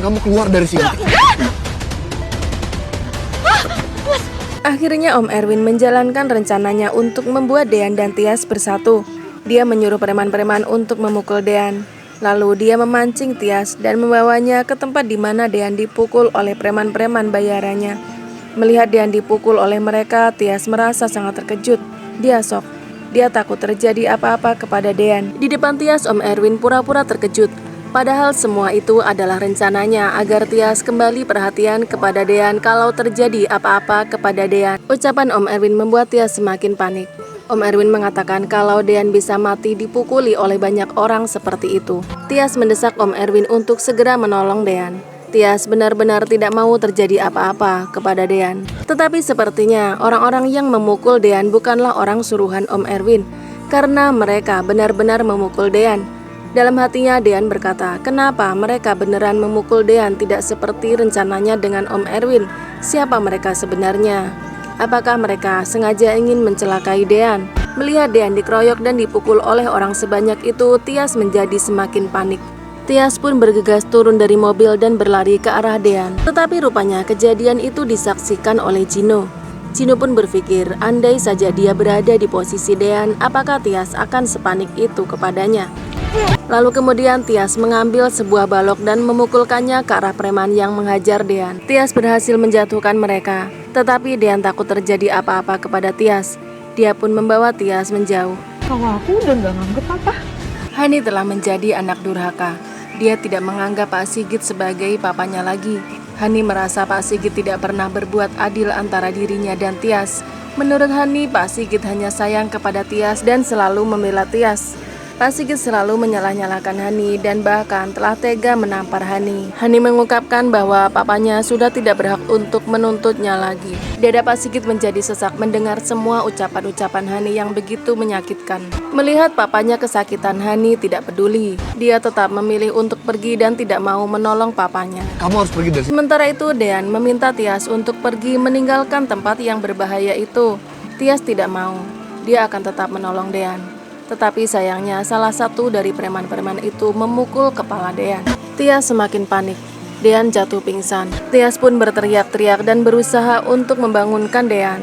Kamu keluar dari sini. Akhirnya Om Erwin menjalankan rencananya untuk membuat Dean dan Tias bersatu. Dia menyuruh preman-preman untuk memukul Dean. Lalu dia memancing Tias dan membawanya ke tempat di mana Dean dipukul oleh preman-preman bayarannya. Melihat Dean dipukul oleh mereka, Tias merasa sangat terkejut. Dia shock. Dia takut terjadi apa-apa kepada Dean. Di depan Tias, Om Erwin pura-pura terkejut. Padahal semua itu adalah rencananya agar Tias kembali perhatian kepada Dean kalau terjadi apa-apa kepada Dean. Ucapan Om Erwin membuat Tias semakin panik. Om Erwin mengatakan kalau Dean bisa mati dipukuli oleh banyak orang seperti itu. Tias mendesak Om Erwin untuk segera menolong Dean. Tias benar-benar tidak mau terjadi apa-apa kepada Dean. Tetapi sepertinya orang-orang yang memukul Dean bukanlah orang suruhan Om Erwin, karena mereka benar-benar memukul Dean. Dalam hatinya Dean berkata, kenapa mereka beneran memukul Dean tidak seperti rencananya dengan Om Erwin? Siapa mereka sebenarnya? Apakah mereka sengaja ingin mencelakai Dean? Melihat Dean dikeroyok dan dipukul oleh orang sebanyak itu, Tias menjadi semakin panik. Tias pun bergegas turun dari mobil dan berlari ke arah Dean. Tetapi rupanya kejadian itu disaksikan oleh Gino. Gino pun berpikir, andai saja dia berada di posisi Dean, apakah Tias akan sepanik itu kepadanya? Lalu kemudian Tias mengambil sebuah balok dan memukulkannya ke arah preman yang menghajar Dean. Tias berhasil menjatuhkan mereka, tetapi Dean takut terjadi apa-apa kepada Tias. Dia pun membawa Tias menjauh. Kalau aku udah gak nganggep apa. Hani telah menjadi anak durhaka. Dia tidak menganggap Pak Sigit sebagai papanya lagi. Hani merasa Pak Sigit tidak pernah berbuat adil antara dirinya dan Tias. Menurut Hani, Pak Sigit hanya sayang kepada Tias dan selalu membela Tias. Pak Sigit selalu menyalah-nyalahkan Hani dan bahkan telah tega menampar Hani. Hani mengungkapkan bahwa papanya sudah tidak berhak untuk menuntutnya lagi. Dada Pak Sigit menjadi sesak mendengar semua ucapan-ucapan Hani yang begitu menyakitkan. Melihat papanya kesakitan, Hani tidak peduli. Dia tetap memilih untuk pergi dan tidak mau menolong papanya. Kamu harus pergi dari sini. Sementara itu, Dean meminta Tias untuk pergi meninggalkan tempat yang berbahaya itu. Tias tidak mau. Dia akan tetap menolong Dean. Tetapi sayangnya salah satu dari preman-preman itu memukul kepala Dean. Tias semakin panik. Dean jatuh pingsan. Tias pun berteriak-teriak dan berusaha untuk membangunkan Dean.